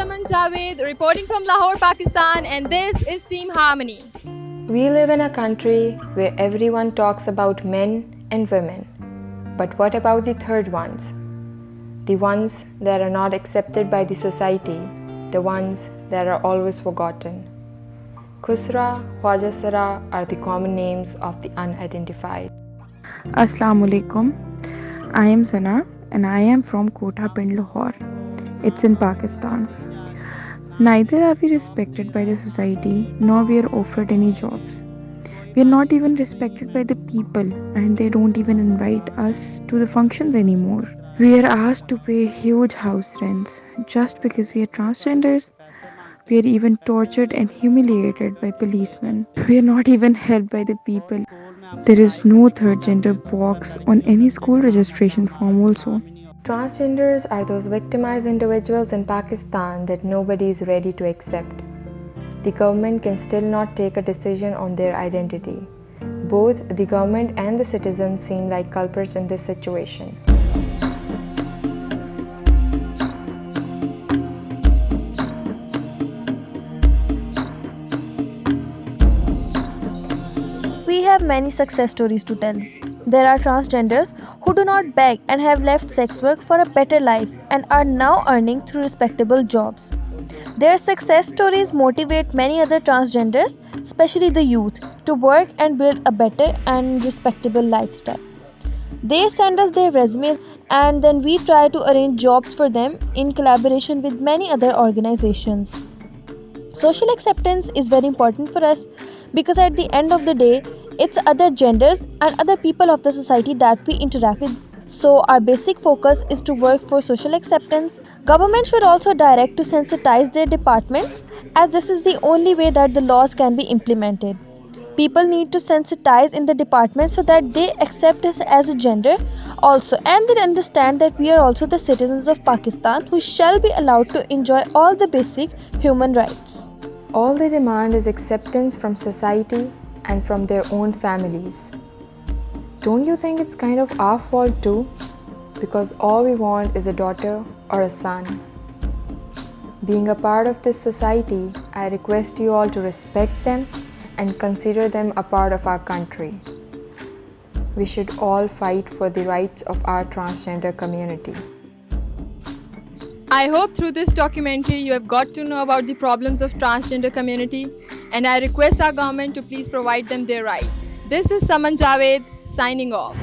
Saman Javed reporting from Lahore, Pakistan, and this is Team Harmony. We live in a country where everyone talks about men and women. But what about the third ones? The ones that are not accepted by the society, the ones that are always forgotten. Khusra, Khwaja Sara are the common names of the unidentified. Assalamu alaikum. I am Sana and I am from Kota Pind, Lahore. It's in Pakistan. Neither are we respected by the society nor we are offered any jobs. We are not even respected by the people and they don't even invite us to the functions anymore. We are asked to pay huge house rents just because we are transgenders. We are even tortured and humiliated by policemen. We are not even helped by the people. There is no third gender box on any school registration form also. Transgenders are those victimized individuals in Pakistan that nobody is ready to accept. The government can still not take a decision on their identity. Both the government and the citizens seem like culprits in this situation. We have many success stories to tell. There are transgenders who do not beg and have left sex work for a better life and are now earning through respectable jobs. Their success stories motivate many other transgenders, especially the youth, to work and build a better and respectable lifestyle. They send us their resumes and then we try to arrange jobs for them in collaboration with many other organizations. Social acceptance is very important for us because at the end of the day, it's other genders and other people of the society that we interact with. So our basic focus is to work for social acceptance. Government should also direct to sensitize their departments as this is the only way that the laws can be implemented. People need to sensitize in the department so that they accept us as a gender also and they understand that we are also the citizens of Pakistan who shall be allowed to enjoy all the basic human rights. All they demand is acceptance from society and from their own families. Don't you think it's kind of our fault too? Because all we want is a daughter or a son. Being a part of this society, I request you all to respect them and consider them a part of our country. We should all fight for the rights of our transgender community. I hope through this documentary you have got to know about the problems of transgender community, and I request our government to please provide them their rights. This is Saman Javed signing off.